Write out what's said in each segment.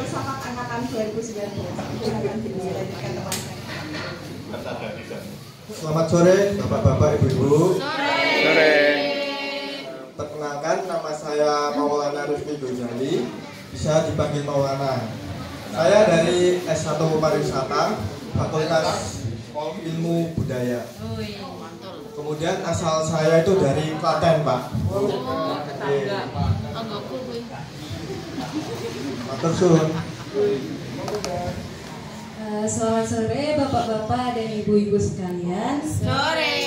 filsafat angkatan 2019. Silakan dilanjutkan teman saya. Selamat sore Bapak-bapak, Ibu-ibu. Sore. Perkenalkan, nama saya Maulana Rifki Gojali, bisa dipanggil Maulana. Saya dari S1 Pariwisata, Fakultas Ilmu Budaya. Kemudian asal saya itu dari Klaten, Pak. Matur suwun. Selamat sore Bapak-bapak dan Ibu-ibu sekalian. Sore.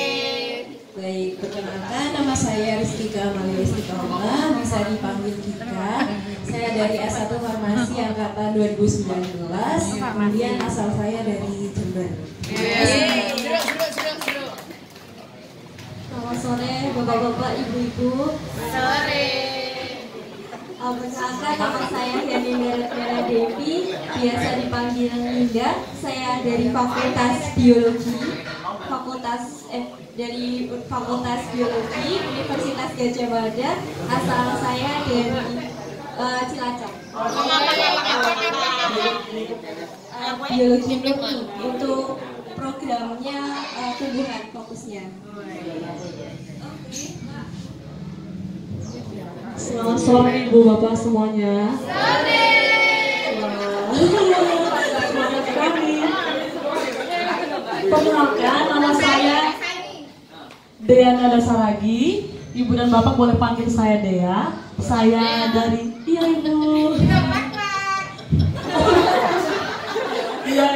Baik, perkenalkan nama saya Rizkika Amalia Istiqomah, bisa dipanggil Kika. Saya dari S1 Farmasi angkatan 2019. Kemudian asal saya dari Jember. Selamat sore Bapak-bapak, Ibu-ibu. Sore. Perkenalkan, nama saya Yani Mera Devi, biasa dipanggil Linda. Saya dari Fakultas Biologi, dari Fakultas Biologi Universitas Gadjah Mada. Asal saya dari Cilacap. Biologi untuk programnya tumbuhan fokusnya. Selamat sore Ibu Bapak semuanya. Semangat sekali. Perkenalkan, nama saya Dea Nada Saragi. Ibu dan Bapak boleh panggil saya Dea. Saya dari Ibu. Iya.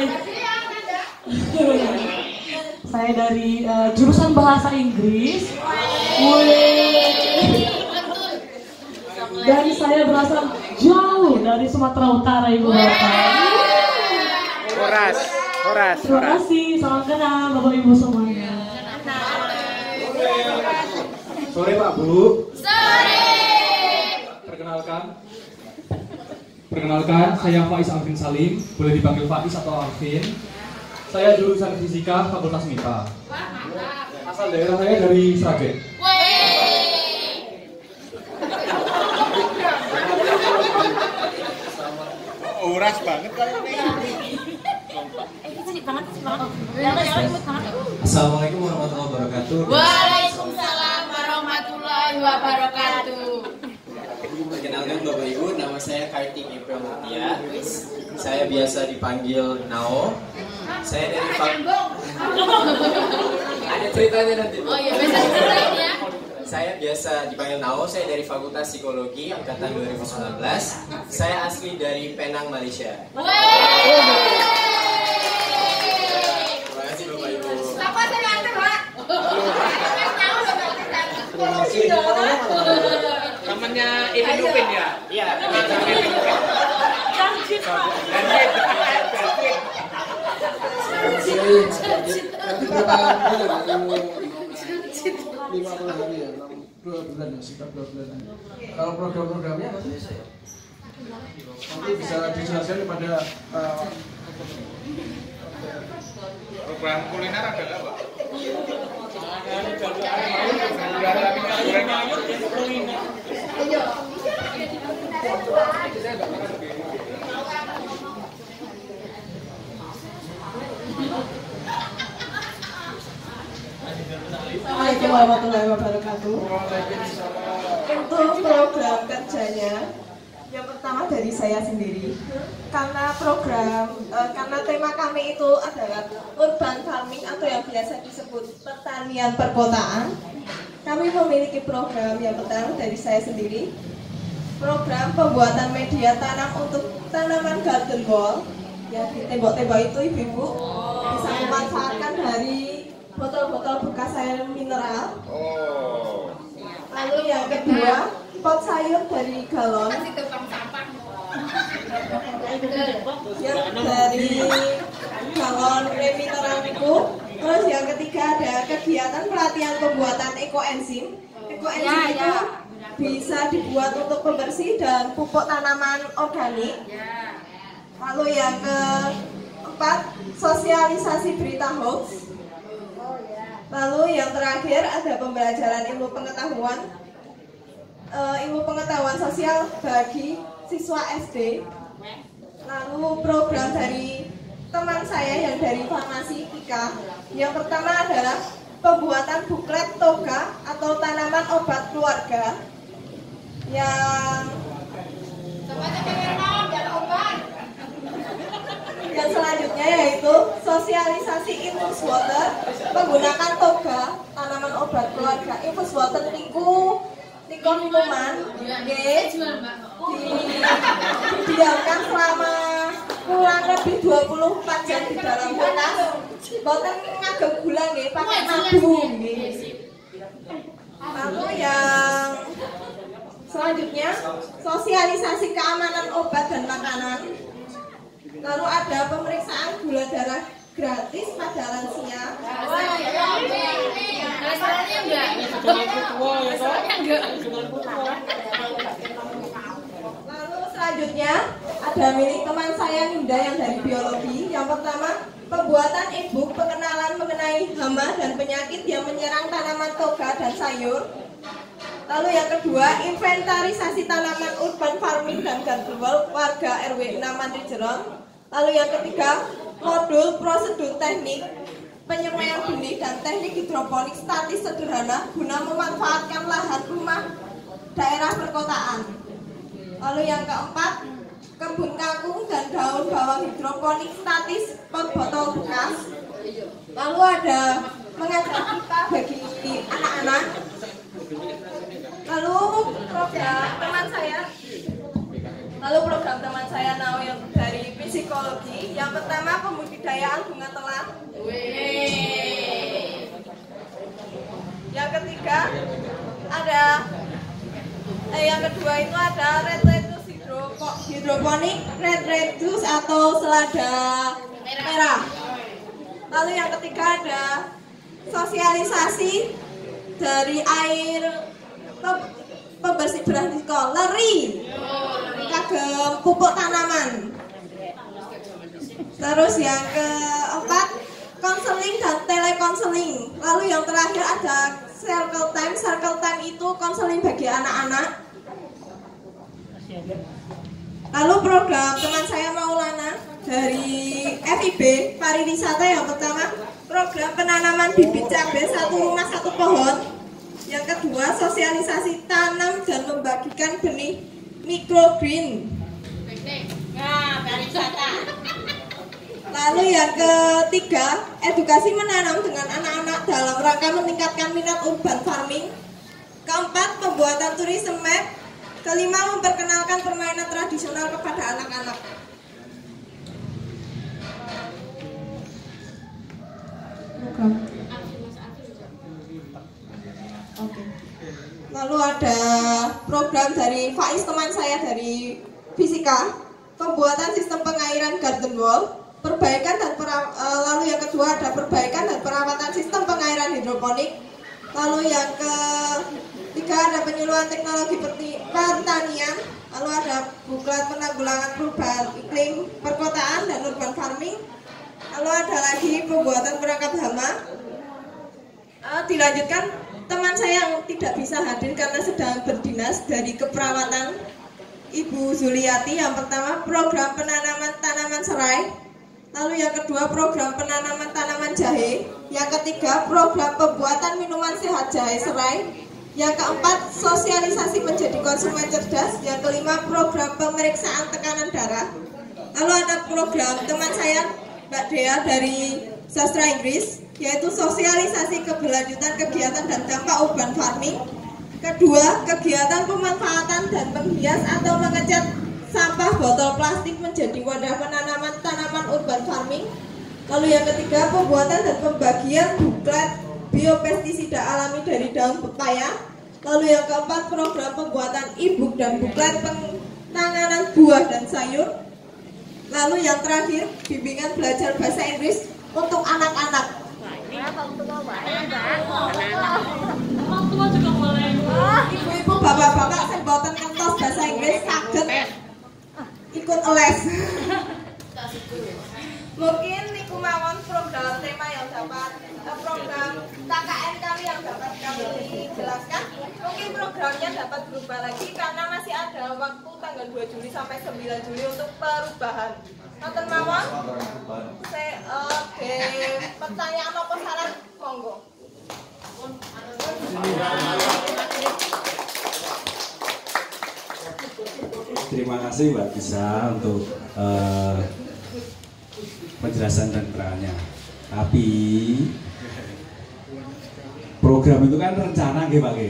Saya dari jurusan Bahasa Inggris. Dan saya berasal jauh dari Sumatera Utara, Ibu Bapak. Horas. Terima kasih, salam kenal Bapak Ibu semuanya. Sore Pak Bu. Sore. Perkenalkan, saya Faiz Alvin Salim, boleh dipanggil Faiz atau Alvin. Saya jurusan Fisika Fakultas MIPA. Asal daerah saya dari Sragen. Horas banget kan ini. Assalamualaikum warahmatullahi wabarakatuh. Waalaikumsalam warahmatullahi wabarakatuh. Perkenalkan Bapak Ibu, nama saya Kartik April Mutia. Saya biasa dipanggil Nao. Saya dari Ada ceritanya nanti. Oh iya, bisa diceritain ya. Saya biasa dipanggil Nao, saya dari Fakultas Psikologi angkatan 2019. Saya asli dari Penang, Malaysia. Terima kasih Bapak Ibu. Siapa saya antar, Pak? Temannya Ibu Dupin ya? Iya. Lima puluh hari ya, 2 bulan ya, sekitar 2 bulan. Kalau program-programnya apa sih? Nanti bisa dijelaskan kepada Program kuliner ada nggak, Pak? Assalamualaikum warahmatullahi wabarakatuh. Untuk program kerjanya, yang pertama dari saya sendiri, karena tema kami itu adalah urban farming atau yang biasa disebut pertanian perkotaan. Kami memiliki program yang pertama dari saya sendiri, program pembuatan media tanam untuk tanaman garden wall. Ya, di tembok-tembok itu ibu-ibu bisa memanfaatkan dari botol-botol bekas air mineral. Lalu yang kedua, pot sayur dari galon. Yang dari galon mineral itu. Terus yang ketiga ada kegiatan pelatihan pembuatan ekoenzim. Ekoenzim itu bisa dibuat untuk pembersih dan pupuk tanaman organik. Lalu yang keempat, sosialisasi berita hoax. Lalu yang terakhir ada pembelajaran ilmu pengetahuan sosial bagi siswa SD. Lalu program dari teman saya yang dari farmasi IKA. Yang pertama adalah pembuatan buklet toga atau tanaman obat keluarga. Yang selanjutnya yaitu sosialisasi infus water menggunakan toga tanaman obat keluarga. Infus water niku minuman didiamkan selama kurang lebih 24 jam di dalam kulkas. Boten ngagem gula nggih, pakai madu nggih. Lalu yang selanjutnya sosialisasi keamanan obat dan makanan. Lalu ada pemeriksaan gula darah gratis pada lansia. Lalu selanjutnya ada milik teman saya Ninda yang dari biologi. Yang pertama, pembuatan e-book pengenalan mengenai hama dan penyakit yang menyerang tanaman toga dan sayur. Lalu yang kedua, inventarisasi tanaman urban farming dan garden world warga RW 6 Mantri Jeron. Lalu yang ketiga, modul prosedur teknik penyemaian benih dan teknik hidroponik statis sederhana guna memanfaatkan lahan rumah daerah perkotaan. Lalu yang keempat, kebun kangkung dan daun bawang hidroponik statis pot botol bekas. Lalu ada mengajar kita bagi anak-anak. Lalu program teman saya Nao yang dari psikologi. Yang pertama, pembudidayaan bunga telang. Yang ketiga ada yang kedua itu ada red lettuce hidroponik, red lettuce atau selada merah. Lalu yang ketiga ada sosialisasi dari air pembersih beras leri kagem pupuk tanaman. Terus yang keempat, konseling dan telekonseling. Lalu yang terakhir ada circle time. Circle time itu konseling bagi anak-anak. Lalu program teman saya Maulana dari FIB pariwisata. Yang pertama, program penanaman bibit cabai satu rumah satu pohon. Yang kedua, sosialisasi tanam dan membagikan benih microgreen. Lalu yang ketiga, edukasi menanam dengan anak-anak dalam rangka meningkatkan minat urban farming. Keempat, pembuatan tourism map. Kelima, memperkenalkan permainan tradisional kepada anak-anak. Lalu ada program dari Faiz teman saya dari fisika, pembuatan sistem pengairan garden wall, perbaikan dan lalu yang kedua ada perbaikan dan perawatan sistem pengairan hidroponik. Lalu yang ketiga ada penyuluhan teknologi pertanian. Lalu ada buklet penanggulangan perubahan iklim perkotaan dan urban farming. Lalu ada lagi pembuatan perangkap hama. Dilanjutkan teman saya yang tidak bisa hadir karena sedang berdinas dari keperawatan, Ibu Zuliati. Yang pertama, program penanaman tanaman serai. Lalu yang kedua, program penanaman tanaman jahe. Yang ketiga, program pembuatan minuman sehat jahe serai. Yang keempat, sosialisasi menjadi konsumen cerdas. Yang kelima, program pemeriksaan tekanan darah. Lalu ada program teman saya Mbak Dea dari sastra Inggris, yaitu sosialisasi keberlanjutan kegiatan dan dampak urban farming. Kedua, kegiatan pemanfaatan dan penghias atau mengecat sampah botol plastik menjadi wadah penanaman tanaman urban farming. Lalu yang ketiga, pembuatan dan pembagian buklet biopestisida alami dari daun pepaya. Lalu yang keempat, program pembuatan e-book dan buklet penanganan buah dan sayur. Lalu yang terakhir, bimbingan belajar bahasa Inggris untuk anak-anak. Orang tua juga boleh. Ibu-ibu, bapak-bapak, saya boten ngentos bahasa Inggris saged ikut les. Mungkin niku mawon program tema yang dapat program KKN kami yang dapat kami jelaskan. Mungkin programnya dapat berubah lagi karena masih ada waktu tanggal 2 Juli sampai 9 Juli untuk perubahan. Nonton mawon. Pertanyaan apa saran monggo. Terima kasih Mbak Gisa untuk penjelasan dan keterangannya. Tapi program itu kan rencana gitu Pak.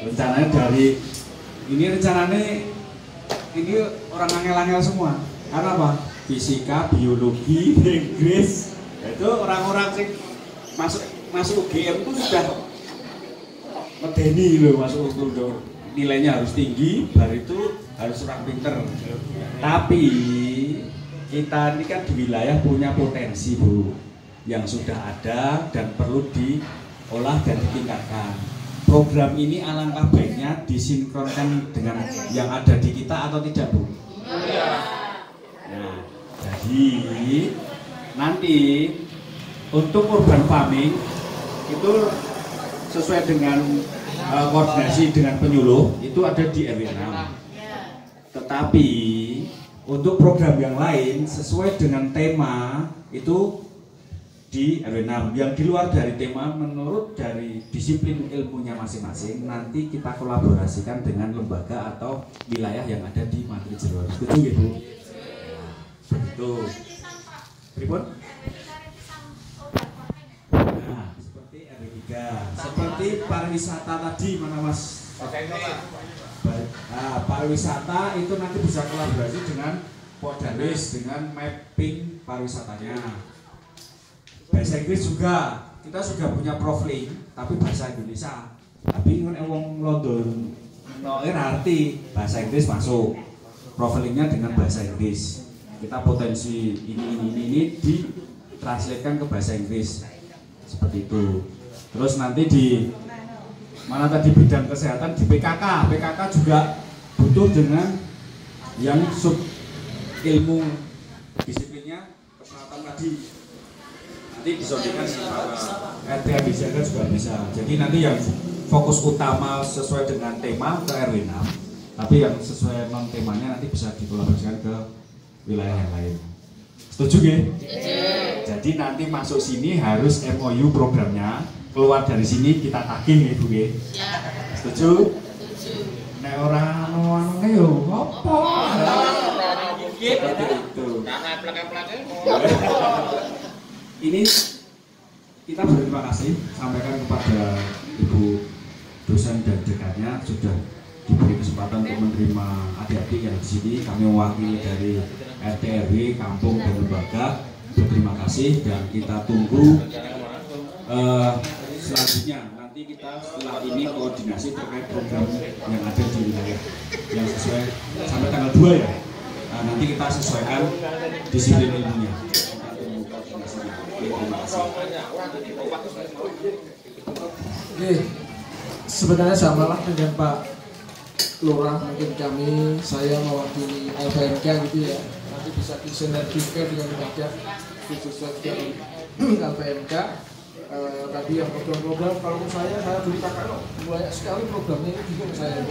Rencananya dari rencananya ini orang angel-angel semua. Karena apa? Fisika, biologi, Inggris. Itu orang-orang sih masuk UGM itu sudah medeni loh, masuk UGM. Nilainya harus tinggi, baru itu harus orang pinter. Tapi kita ini kan di wilayah punya potensi Bu, yang sudah ada dan perlu diolah dan ditingkatkan. Program ini alangkah baiknya disinkronkan dengan yang ada di kita atau tidak Bu? Nah, jadi nanti untuk urban farming itu sesuai dengan koordinasi dengan penyuluh itu ada di RW 6. Tetapi untuk program yang lain sesuai dengan tema itu di RW 6. Yang di luar dari tema menurut dari disiplin ilmunya masing-masing nanti kita kolaborasikan dengan lembaga atau wilayah yang ada di Matrijeron. Setuju gitu? Begitu. Pripun? Nah, seperti RW 3, seperti pariwisata tadi mana Mas? Nah, pariwisata itu nanti bisa kolaborasi dengan Podaris dengan mapping pariwisatanya. Bahasa Inggris juga, kita juga punya profiling tapi bahasa Indonesia. Tapi kan wong London arti bahasa Inggris masuk. Profilingnya dengan bahasa Inggris. Kita potensi ini ditranslatekan ke bahasa Inggris. Seperti itu. Terus nanti di mana tadi bidang kesehatan di PKK juga butuh dengan yang sub ilmu disiplinnya kesehatan tadi nanti disodingkan sama RT bisa juga bisa. Jadi nanti yang fokus utama sesuai dengan tema ke RW 6, tapi yang sesuai non temanya nanti bisa dikolaborasikan ke wilayah yang lain. Setuju ya? Jadi nanti masuk sini harus MOU programnya, keluar dari sini kita tagih ya Bu ya. Setuju? Nek ora anu yo apa? Seperti itu. Ini kita berterima kasih sampaikan kepada Ibu dosen dan dekannya sudah diberi kesempatan untuk menerima adik-adik yang di sini. Kami mewakili dari RT RW, kampung dan lembaga. Berterima kasih dan kita tunggu selanjutnya. Nanti kita setelah ini koordinasi terkait program yang ada di wilayah yang sesuai sampai tanggal 2 ya. Nah, nanti kita sesuaikan disiplin ilmunya. Kita tunggu koordinasinya. Terima kasih. Oke, sebenarnya samalah dengan Pak Lurah, mungkin saya mewakili LPMK gitu ya. Nanti bisa disinergikan dengan lembaga khususnya dari LPMK. Tadi yang program-program kalau saya dulu kakak banyak sekali programnya ini bingung saya.